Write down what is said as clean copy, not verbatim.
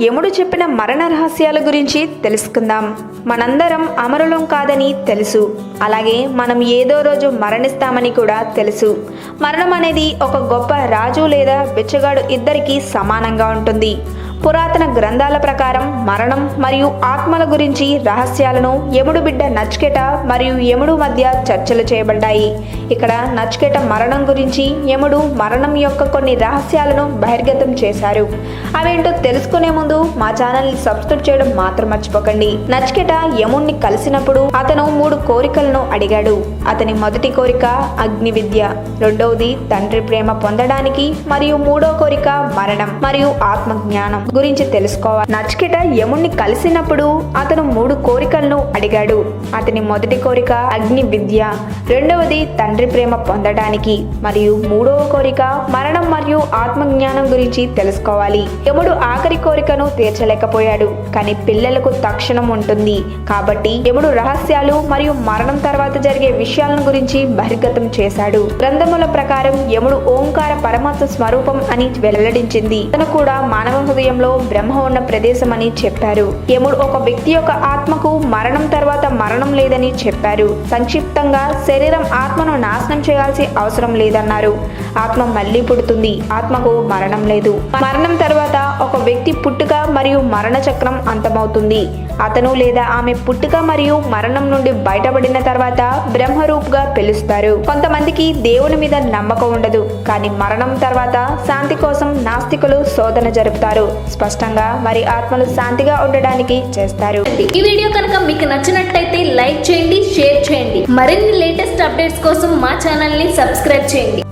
యముడు చెప్పిన మరణ రహస్యాల గురించి తెలుసుకుందాం. మనందరం అమరులం కాదని తెలుసు, అలాగే మనం ఏదో రోజు మరణిస్తామని కూడా తెలుసు. మరణం అనేది ఒక గొప్ప రాజు లేదా బిచ్చగాడు ఇద్దరికీ సమానంగా ఉంటుంది. పురాతన గ్రంథాల ప్రకారం మరణం మరియు ఆత్మల గురించి రహస్యాలను యముడు బిడ్డ నచికేట మరియు యముడు మధ్య చర్చలు చేయబడ్డాయి. ఇక్కడ నచికేట మరణం గురించి యముడు మరణం యొక్క కొన్ని రహస్యాలను బహిర్గతం చేశారు. అవేంటో తెలుసుకునే ముందు మా ఛానల్ని సబ్స్క్రైబ్ చేయడం మాత్రం మర్చిపోకండి. నచికేట యముడిని కలిసినప్పుడు అతను 3 కోరికలను అడిగాడు. అతని మొదటి కోరిక అగ్ని విద్య, రెండవది తండ్రి ప్రేమ పొందడానికి, మరియు 3వ కోరిక మరణం మరియు ఆత్మజ్ఞానం గురించి తెలుసుకోవాలి. నచికేట యముడిని కలిసినప్పుడు అతను 3 కోరికలను అడిగాడు. అతని మొదటి కోరిక అగ్ని విద్య, రెండవది తండ్రి ప్రేమ పొందడానికి, మరియు 3వ కోరిక మరణం మరియు ఆత్మజ్ఞానం గురించి తెలుసుకోవాలి. యముడు ఆఖరి కోరికను తీర్చలేకపోయాడు, కానీ పిల్లలకు తక్షణం ఉంటుంది కాబట్టి యముడు రహస్యాలు మరియు మరణం తర్వాత జరిగే విషయాలను గురించి బహిర్గతం చేశాడు. గ్రంథముల ప్రకారం యముడు ఓంకార పరమాత్మ స్వరూపం అని వెల్లడించింది. అతను కూడా మానవ హృదయంలో బ్రహ్మ ఉన్న ప్రదేశం అని చెప్పారు. యముడు ఒక వ్యక్తి యొక్క ఆత్మకు మరణం తర్వాత మరణం లేదని చెప్పారు. సంక్షిప్తంగా శరీరం ఆత్మను నాశనం చేయాల్సిన అవసరం లేదన్నారు. ఆత్మ మళ్ళీ పుడుతుంది, ఆత్మకు మరణం లేదు. మరణం తర్వాత ఒక వ్యక్తి పుట్టుక మరియు మరణ చక్రం అంతమవుతుంది. అతను లేదా ఆమె పుట్టుక మరియు మరణం నుండి బయటపడిన తర్వాత బ్రహ్మరూపుగా పిలుస్తారు. కొంతమందికి దేవుని మీద నమ్మకం ఉండదు, కానీ మరణం తర్వాత శాంతి కోసం నాస్తికులు శోధన జరుపుతారు. స్పష్టంగా మరి ఆత్మలు శాంతిగా ఉండడానికి చేస్తారు. ఈ వీడియో కనుక మీకు నచ్చినట్లయితే లైక్ చేయండి, షేర్ చేయండి. మరిన్ని లేటెస్ట్ అప్డేట్స్ కోసం మా ఛానల్ ని సబ్స్క్రైబ్ చేయండి.